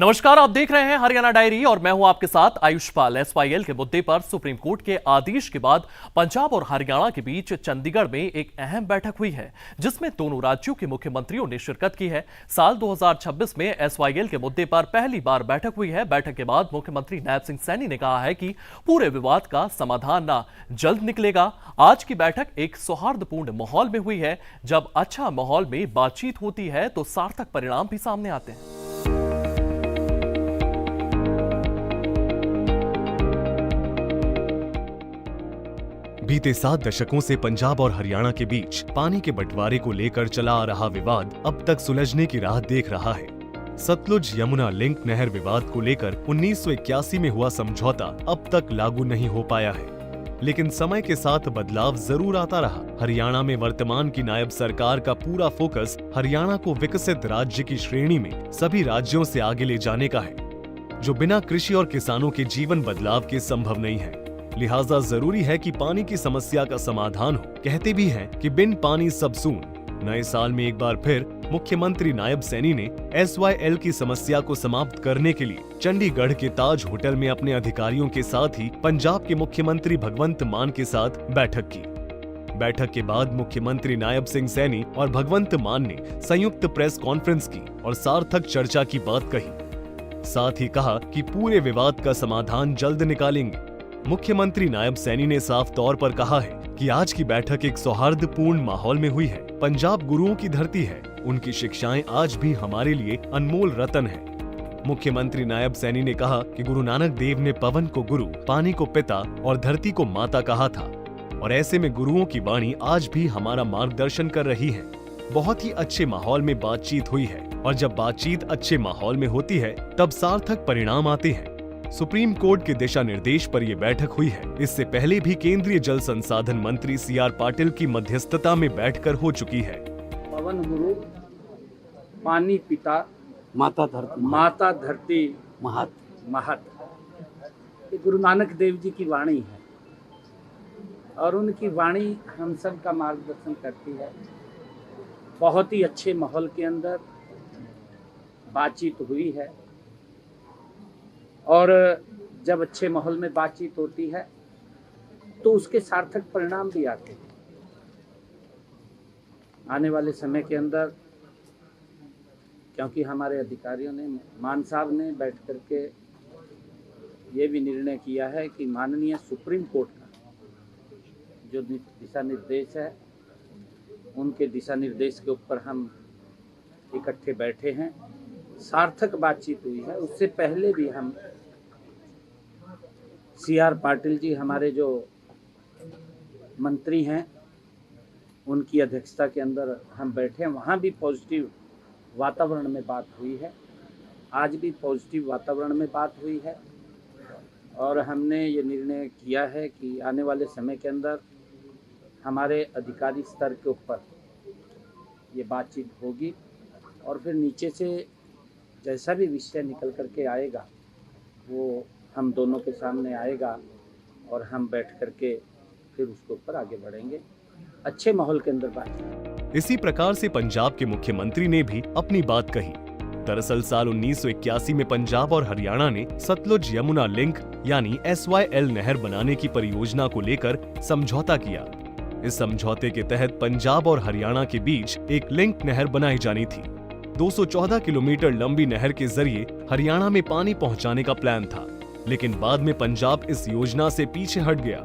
नमस्कार, आप देख रहे हैं हरियाणा डायरी और मैं हूं आपके साथ आयुष पाल। एसवाईएल के मुद्दे पर सुप्रीम कोर्ट के आदेश के बाद पंजाब और हरियाणा के बीच चंडीगढ़ में एक अहम बैठक हुई है, जिसमें दोनों राज्यों के मुख्यमंत्रियों ने शिरकत की है। साल 2026 में एसवाईएल के मुद्दे पर पहली बार बैठक हुई है। बैठक के बाद मुख्यमंत्री नायब सिंह सैनी ने कहा है कि पूरे विवाद का समाधान ना जल्द निकलेगा। आज की बैठक एक सौहार्दपूर्ण माहौल में हुई है। जब अच्छा माहौल में बातचीत होती है तो सार्थक परिणाम भी सामने आते हैं। बीते 7 दशकों से पंजाब और हरियाणा के बीच पानी के बंटवारे को लेकर चला आ रहा विवाद अब तक सुलझने की राह देख रहा है। सतलुज यमुना लिंक नहर विवाद को लेकर 1981 में हुआ समझौता अब तक लागू नहीं हो पाया है, लेकिन समय के साथ बदलाव जरूर आता रहा। हरियाणा में वर्तमान की नायब सरकार का पूरा फोकस हरियाणा को विकसित राज्य की श्रेणी में सभी राज्यों से आगे ले जाने का है, जो बिना कृषि और किसानों के जीवन बदलाव के संभव नहीं है। लिहाजा जरूरी है कि पानी की समस्या का समाधान हो। कहते भी हैं कि बिन पानी सब सून। नए साल में एक बार फिर मुख्यमंत्री नायब सैनी ने एसवाईएल की समस्या को समाप्त करने के लिए चंडीगढ़ के ताज होटल में अपने अधिकारियों के साथ ही पंजाब के मुख्यमंत्री भगवंत मान के साथ बैठक की। बैठक के बाद मुख्यमंत्री नायब सिंह सैनी और भगवंत मान ने संयुक्त प्रेस कॉन्फ्रेंस की और सार्थक चर्चा की बात कही। साथ ही कहा कि पूरे विवाद का समाधान जल्द निकालेंगे। मुख्यमंत्री नायब सैनी ने साफ तौर पर कहा है कि आज की बैठक एक सौहार्दपूर्ण माहौल में हुई है। पंजाब गुरुओं की धरती है, उनकी शिक्षाएं आज भी हमारे लिए अनमोल रत्न है। मुख्यमंत्री नायब सैनी ने कहा कि गुरु नानक देव ने पवन को गुरु, पानी को पिता और धरती को माता कहा था, और ऐसे में गुरुओं की वाणी आज भी हमारा मार्गदर्शन कर रही है। बहुत ही अच्छे माहौल में बातचीत हुई है, और जब बातचीत अच्छे माहौल में होती है तब सार्थक परिणाम आते हैं। सुप्रीम कोर्ट के दिशा निर्देश पर यह बैठक हुई है। इससे पहले भी केंद्रीय जल संसाधन मंत्री सीआर पाटिल की मध्यस्थता में बैठकर हो चुकी है। पवन गुरु, पानी पिता, माता धरती महत। ये गुरु नानक देव जी की वाणी है, और उनकी वाणी हम सब का मार्गदर्शन करती है। बहुत ही अच्छे माहौल के अंदर बातचीत हुई है, और जब अच्छे माहौल में बातचीत होती है तो उसके सार्थक परिणाम भी आते हैं। आने वाले समय के अंदर, क्योंकि हमारे अधिकारियों ने, मान साहब ने बैठ करके ये भी निर्णय किया है कि माननीय सुप्रीम कोर्ट का जो दिशा निर्देश है, उनके दिशा निर्देश के ऊपर हम इकट्ठे बैठे हैं। सार्थक बातचीत हुई है। उससे पहले भी हम सीआर पाटिल जी, हमारे जो मंत्री हैं, उनकी अध्यक्षता के अंदर हम बैठे हैं। वहाँ भी पॉजिटिव वातावरण में बात हुई है। आज भी पॉजिटिव वातावरण में बात हुई है, और हमने ये निर्णय किया है कि आने वाले समय के अंदर हमारे अधिकारी स्तर के ऊपर ये बातचीत होगी, और फिर नीचे से जैसा भी विषय निकल करके आएगा वो हम दोनों के सामने आएगा, और हम बैठ करके फिर उसके ऊपर आगे बढ़ेंगे अच्छे माहौल के अंदर बात। इसी प्रकार से पंजाब के मुख्यमंत्री ने भी अपनी बात कही। दरअसल साल 1981 में पंजाब और हरियाणा ने सतलुज यमुना लिंक यानी एसवाईएल नहर बनाने की परियोजना को लेकर समझौता किया। इस समझौते के तहत पंजाब और हरियाणा के बीच एक लिंक नहर बनाई जानी थी। 214 किलोमीटर लंबी नहर के जरिए हरियाणा में पानी पहुंचाने का प्लान था, लेकिन बाद में पंजाब इस योजना से पीछे हट गया।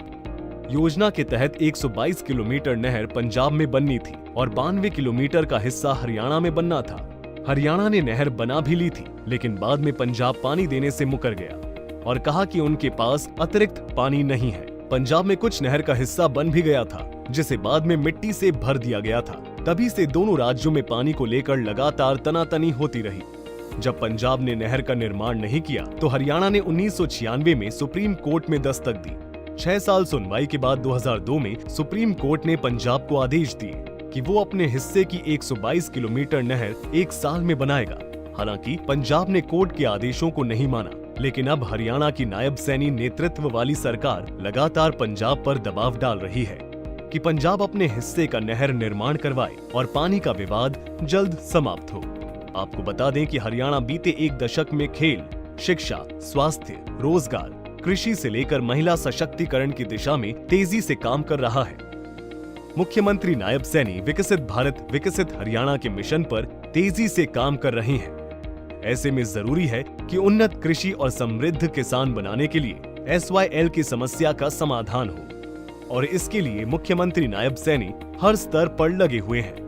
योजना के तहत 122 किलोमीटर नहर पंजाब में बननी थी और 92 किलोमीटर का हिस्सा हरियाणा में बनना था। हरियाणा ने नहर बना भी ली थी, लेकिन बाद में पंजाब पानी देने से मुकर गया और कहा कि उनके पास अतिरिक्त पानी नहीं है। पंजाब में कुछ नहर का हिस्सा बन भी गया था, जिसे बाद में मिट्टी से भर दिया गया था। तभी से दोनों राज्यों में पानी को लेकर लगातार तनातनी होती रही। जब पंजाब ने नहर का निर्माण नहीं किया तो हरियाणा ने 1996 में सुप्रीम कोर्ट में दस्तक दी। 6 साल सुनवाई के बाद 2002 में सुप्रीम कोर्ट ने पंजाब को आदेश दिए कि वो अपने हिस्से की 122 किलोमीटर नहर 1 साल में बनाएगा। हालांकि पंजाब ने कोर्ट के आदेशों को नहीं माना, लेकिन अब हरियाणा की नायब सैनी नेतृत्व वाली सरकार लगातार पंजाब पर दबाव डाल रही है कि पंजाब अपने हिस्से का नहर निर्माण करवाए और पानी का विवाद जल्द समाप्त हो। आपको बता दें कि हरियाणा बीते एक दशक में खेल, शिक्षा, स्वास्थ्य, रोजगार, कृषि से लेकर महिला सशक्तिकरण की दिशा में तेजी से काम कर रहा है। मुख्यमंत्री नायब सैनी विकसित भारत विकसित हरियाणा के मिशन पर तेजी से काम कर रहे हैं। ऐसे में जरूरी है कि उन्नत कृषि और समृद्ध किसान बनाने के लिए SYL की समस्या का समाधान हो और इसके लिए मुख्यमंत्री नायब सैनी हर स्तर पर लगे हुए हैं।